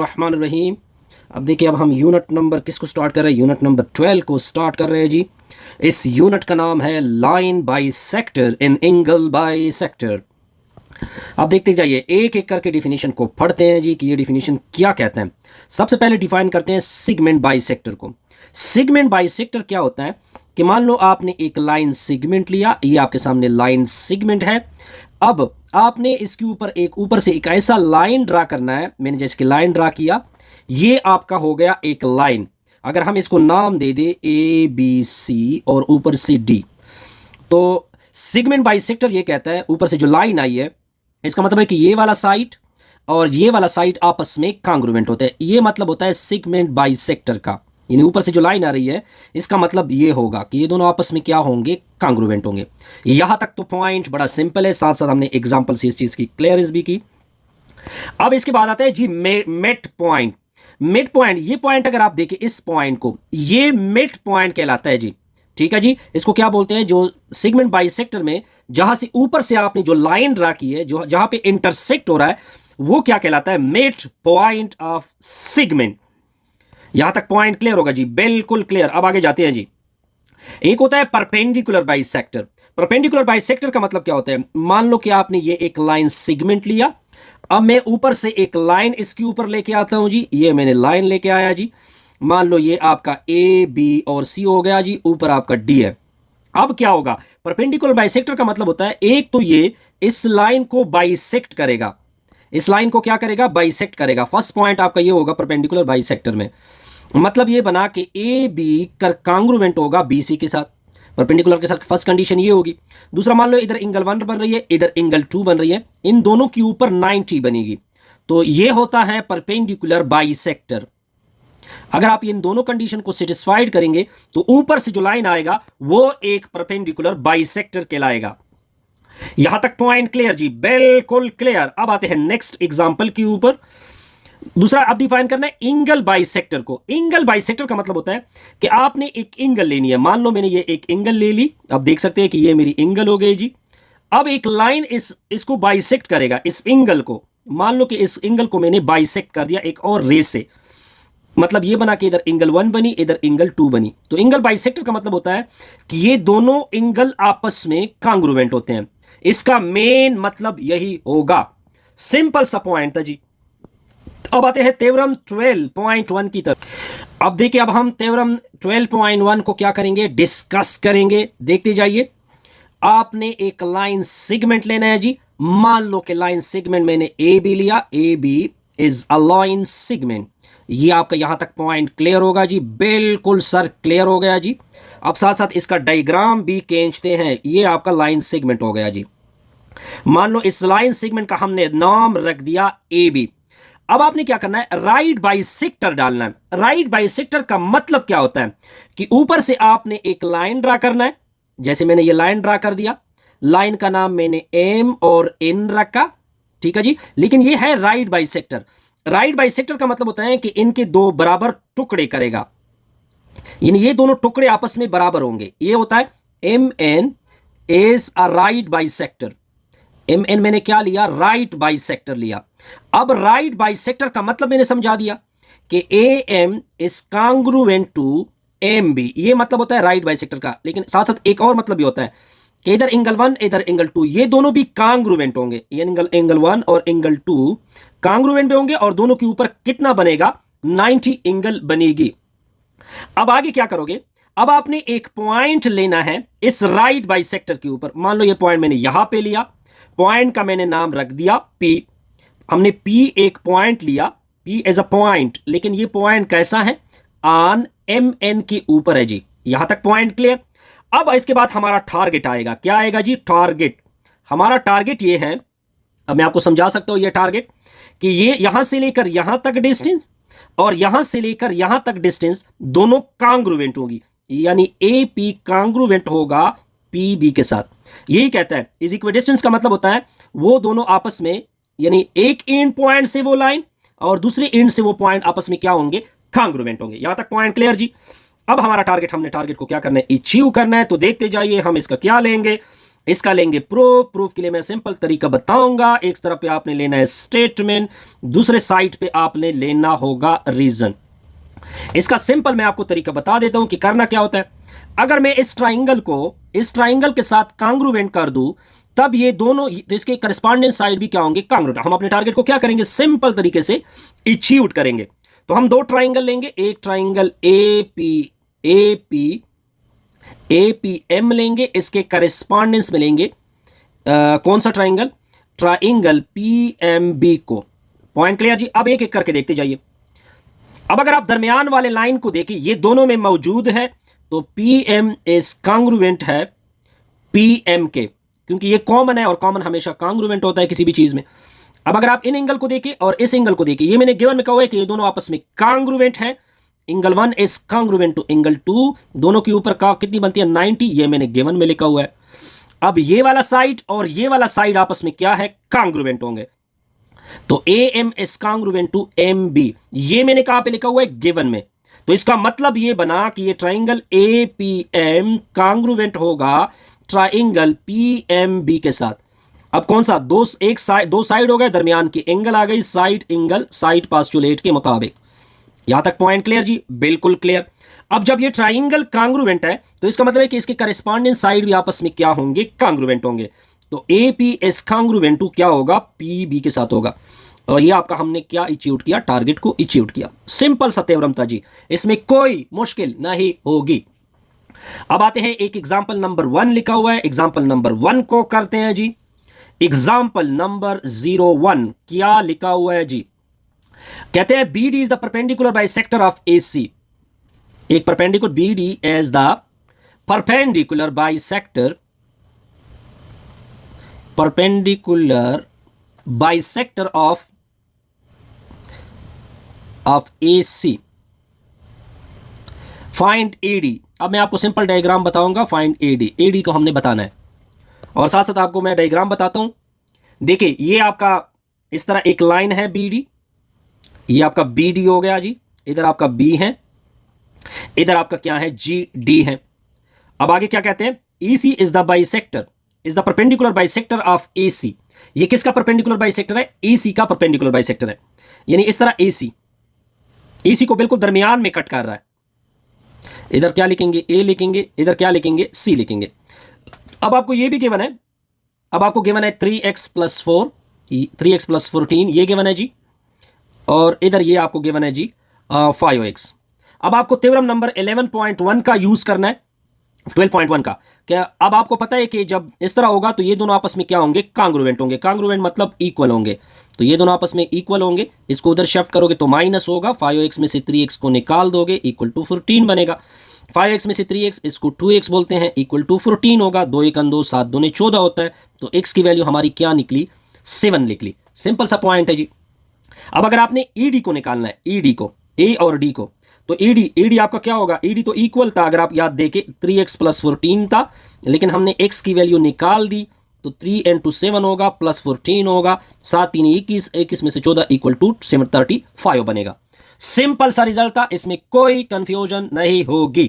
रहमान रहीम। अब देखिए, अब हम यूनिट नंबर किसको स्टार्ट कर रहे हैं? यूनिट नंबर 12 को स्टार्ट कर रहे हैं जी। इस यूनिट का नाम है लाइन बाइसेक्टर इन एंगल बाइसेक्टर। अब देखते जाइए, एक एक करके डिफिनीशन को पढ़ते हैं जी कि ये डिफिनीशन क्या कहते हैं। सबसे पहले डिफाइन करते हैं सेगमेंट बाइसेक्टर को। सेगमेंट बाइसेक्टर क्या होता है कि मान लो आपने एक लाइन सेगमेंट लिया, ये आपके सामने लाइन सेगमेंट है। अब आपने इसके ऊपर से एक ऐसा लाइन ड्रा करना है। मैंने जैसे कि लाइन ड्रा किया, ये आपका हो गया एक लाइन। अगर हम इसको नाम दे दे ए बी सी और ऊपर से डी, तो सेगमेंट बाइसेक्टर ये कहता है ऊपर से जो लाइन आई है, इसका मतलब है कि ये वाला साइड और ये वाला साइड आपस में कांग्रुएंट होते हैं। ये मतलब होता है सेगमेंट बाइसेक्टर का। यानी ऊपर से जो लाइन आ रही है, इसका मतलब ये होगा कि ये दोनों आपस में क्या होंगे? कांग्रुएंट होंगे। यहां तक तो पॉइंट बड़ा सिंपल है, साथ साथ हमने एग्जांपल से इस चीज की क्लियरेंस भी की। अब इसके बाद आता है जी मिड पॉइंट। मिड पॉइंट, ये पॉइंट अगर आप देखें इस पॉइंट को, ये मिड पॉइंट कहलाता है जी। ठीक है जी, इसको क्या बोलते हैं? जो सेगमेंट बाइसेक्टर में जहां से ऊपर से आपने जो लाइन ड्रा की है, जो जहां पे इंटरसेक्ट हो रहा है, वो क्या कहलाता है? Mid point of segment. यहां तक पॉइंट क्लियर होगा जी? बिल्कुल क्लियर। अब आगे जाते हैं जी। एक होता है परपेंडिकुलर बाइसेक्टर। परपेंडिकुलर बाइसेक्टर का मतलब क्या होता है? मान लो कि आपने ये एक लाइन सेगमेंट लिया, अब मैं ऊपर से एक लाइन इसके ऊपर लेके आता हूं जी। ये मैंने लाइन लेके आया जी। मान लो ये आपका ए बी और सी हो गया जी, ऊपर आपका डी है। अब क्या होगा? परपेंडिकुलर बाइसेक्टर का मतलब होता है एक तो ये इस लाइन को बाइसेक्ट करेगा। इस लाइन को क्या करेगा? बाइसेक्ट करेगा। फर्स्ट पॉइंट आपका ये होगा परपेंडिकुलर बाइसेक्टर में। मतलब ये बना कि ए बी कर कांग्रुएंट होगा बी सी के साथ। परपेंडिकुलर के साथ फर्स्ट कंडीशन ये होगी। दूसरा, मान लो इधर एंगल 1 बन रही है, इधर एंगल 2 बन रही है, इन दोनों के ऊपर 90 बनेगी, तो ये होता है परपेंडिकुलर बाइसेक्टर। अगर आप इन दोनों कंडीशन को सेटिस्फाइड करेंगे तो ऊपर से जो लाइन आएगा वो एक परपेंडिकुलर बाइसेक्टर कहलाएगा। यहां तक पॉइंट क्लियर जी? बिल्कुल क्लियर। अब आते हैं नेक्स्ट एग्जांपल के ऊपर। दूसरा अब डिफाइन करना है एंगल बाइसेक्टर को। एंगल बाइसेक्टर का मतलब होता है कि आपने एक एंगल लेनी है। मान लो मैंने ये एक एंगल ले ली, अब देख सकते हैं कि ये मेरी एंगल हो गई जी। अब एक लाइन इसको बाइसेक्ट करेगा, इस एंगल को। मान लो कि इस एंगल को मैंने बाइसेक्ट कर दिया एक और रे से। मतलब ये बना कि इधर एंगल 1 बनी, इधर एंगल 2 बनी। तो एंगल बाइसेक्टर का मतलब होता है कि ये दोनों एंगल आपस में कांग्रुएंट होते हैं। इसका मेन मतलब यही होगा। सिंपल सा पॉइंट था जी। अब आते हैं थ्योरम 12.1 की तरफ। अब देखिए, अब हम थ्योरम 12.1 को क्या करेंगे? डिस्कस करेंगे। देखते जाइए। आपने एक लाइन सेगमेंट लेना है जी। मान लो कि लाइन सेगमेंट मैंने ए बी लिया। A B is a line segment. ये आपका यहां तक पॉइंट क्लियर होगा जी? बिल्कुल सर, क्लियर हो गया जी। अब साथ साथ इसका डायग्राम भी खींचते हैं। ये आपका लाइन सेगमेंट हो गया जी। मान लो इस लाइन सेगमेंट का हमने नाम रख दिया ए बी। अब आपने क्या करना है? राइट बाइसेक्टर डालना है। राइट बाइसेक्टर का मतलब क्या होता है कि ऊपर से आपने एक लाइन ड्रा करना है। जैसे मैंने ये लाइन ड्रा कर दिया, लाइन का नाम मैंने एम और एन रखा। ठीक है जी। लेकिन ये है राइट बाइसेक्टर। राइट बाइसेक्टर का मतलब होता है कि इनके दो बराबर टुकड़े करेगा, यानी ये दोनों टुकड़े आपस में बराबर होंगे। ये होता है M N is a right bisector. M N मैंने क्या लिया? राइट बाइसेक्टर लिया। अब राइट बाइसेक्टर का मतलब मैंने समझा दिया कि A M is congruent to M B. ये मतलब होता है राइट बाइसेक्टर का। लेकिन साथ साथ एक और मतलब भी होता है कि इधर एंगल 1 इधर एंगल 2, ये दोनों भी कांग्रुएंट होंगे। ये एंगल 1 और एंगल 2 कांग्रुएंट होंगे और दोनों के ऊपर कितना बनेगा? 90 एंगल बनेगी। अब आगे क्या करोगे? अब आपने एक पॉइंट लेना है इस राइट बाइसेक्टर के ऊपर। मान लो ये पॉइंट मैंने यहां पे लिया, पॉइंट का मैंने नाम रख दिया P। हमने P एक पॉइंट लिया, P एज अ पॉइंट, लेकिन ये पॉइंट कैसा है? ऑन एम एन के ऊपर है जी। यहां तक पॉइंट क्लियर। अब इसके बाद हमारा टारगेट आएगा। क्या आएगा जी? टारगेट। हमारा टारगेट ये है, अब मैं आपको समझा सकता हूं ये टारगेट, कि ये यहां से लेकर यहां तक डिस्टेंस और यहां से लेकर यहां तक डिस्टेंस दोनों कांग्रुएंट होगी। यानी ए पी कांग्रुएंट होगा पी बी के साथ। यही कहता है इज इक्विडिस्टेंस का मतलब होता है वो दोनों आपस में, यानी एक एंड पॉइंट से वो लाइन और दूसरे एंड से वो पॉइंट आपस में क्या होंगे? कांग्रुएंट होंगे। यहां तक पॉइंट क्लियर जी। अब हमारा टारगेट, हमने टारगेट को क्या करना है? अचीव करना है। तो देखते जाइए हम इसका क्या लेंगे। इसका लेंगे प्रूफ के लिए मैं सिंपल तरीका बताऊंगा। एक तरफ पे आपने लेना है स्टेटमेंट, दूसरे साइड पे आपने लेना होगा रीजन। इसका सिंपल मैं आपको तरीका बता देता हूं कि करना क्या होता है। अगर मैं इस ट्राइंगल को इस ट्राइंगल के साथ कांग्रुएंट कर दूं, तब ये दोनों तो इसके करस्पॉन्डेंट साइड भी क्या होंगे, कांग्रुएंट। हम अपने टारगेट को क्या करेंगे, सिंपल तरीके से अचीव करेंगे। तो हम दो ट्राइंगल लेंगे, एक ट्राइंगल APM लेंगे, इसके करस्पॉन्डेंस में लेंगे कौन सा ट्राइंगल, ट्राइंगल PMB को। पॉइंट क्लियर जी। अब एक एक करके देखते जाइए। अब अगर आप दरमियान वाले लाइन को देखें, ये दोनों में मौजूद है, तो PM इज कांग्रुएंट है PM के, क्योंकि ये कॉमन है और कॉमन हमेशा कांग्रुएंट होता है किसी भी चीज में। अब अगर आप इन एंगल को देखें और इस एंगल को देखें, ये मैंने गिवन में कहा है कि ये दोनों आपस में कांग्रुएंट है। Angle 1 is congruent to angle 2, दोनों के ऊपर का कितनी बनती है, 90, ये मैंने गिवन में लिखा हुआ है। अब ये वाला साइड और ये वाला साइड आपस में क्या है, कांग्रुएंट होंगे। तो AM is congruent to MB, ये मैंने कहां पे लिखा हुआ है, गिवन में। तो इसका मतलब ये बना कि ये ट्राइंगल APM कांग्रुएंट होगा ट्राइंगल PMB के साथ। अब कौन सा, दो साइड हो गए, दरमियान की एंगल आ गई, साइड एंगल साइड पोस्टुलेट के मुताबिक। यहां तक पॉइंट क्लियर जी, बिल्कुल क्लियर। अब जब ये ट्राइंगल कांग्रुएंट है, तो इसका मतलब है कि इसके करस्पॉन्डेंट साइड भी आपस में क्या होंगे, कांग्रुएंट होंगे। तो AP इज कांग्रुएंट टू क्या होगा, PB के साथ होगा। और ये आपका हमने क्या अचीव किया, टारगेट को अचीव किया। सिंपल सा तेवरम था जी, इसमें कोई मुश्किल नहीं होगी। अब आते हैं, एक एग्जांपल नंबर 1 लिखा हुआ है, एग्जांपल नंबर 1 को करते हैं जी। एग्जांपल नंबर 01 क्या लिखा हुआ है जी, कहते हैं BD is the perpendicular bisector of AC। एक perpendicular BD as the perpendicular bisector of AC। Find AD। अब मैं आपको सिंपल डायग्राम बताऊंगा, फाइंड AD को हमने बताना है, और साथ साथ आपको मैं डायग्राम बताता हूं। देखिए, ये आपका इस तरह एक लाइन है BD, ये आपका BD हो गया जी, इधर आपका B है, इधर आपका क्या है, GD है। अब आगे क्या कहते हैं, EC is the bisector, is the perpendicular bisector of AC। ये किसका परपेंडिकुलर बाइसेक्टर है, AC का परपेंडिकुलर बाइसेक्टर है। यानी इस तरह AC को बिल्कुल दरमियान में कट कर रहा है। इधर क्या लिखेंगे, A लिखेंगे, इधर क्या लिखेंगे, C लिखेंगे। अब आपको ये भी गिवन है, अब आपको गिवन है 3x + 4, 3x + 14, ये गिवन है जी, और इधर ये आपको गिवन है जी 5x। अब आपको थ्योरम नंबर 11.1 का यूज करना है, 12.1 का। क्या अब आपको पता है कि जब इस तरह होगा तो ये दोनों आपस में क्या होंगे, कांग्रुएंट होंगे। कांग्रुएंट मतलब इक्वल होंगे, तो ये दोनों आपस में इक्वल होंगे। इसको उधर शिफ्ट करोगे तो माइनस होगा, 5x में से 3x को निकाल दोगे, इक्वल टू 14 बनेगा। 5x में से 3x, इसको 2x बोलते हैं, इक्वल टू 14 होगा। 2 1 2, 7 2 14 होता है। तो x की वैल्यू हमारी क्या निकली, 7 निकली। सिंपल सा पॉइंट है जी। अब अगर आपने ED को निकालना है, ED को, A और D को, तो ED आपका क्या होगा, ED तो इक्वल था, अगर आप याद देखें 3x + 14 था, लेकिन हमने x की वैल्यू निकाल दी, तो 3 × 7 होगा, प्लस 14 होगा, 7 3 21, 21 में से 14 इक्वल टू 35 बनेगा। सिंपल सा रिजल्ट था, इसमें कोई कंफ्यूजन नहीं होगी।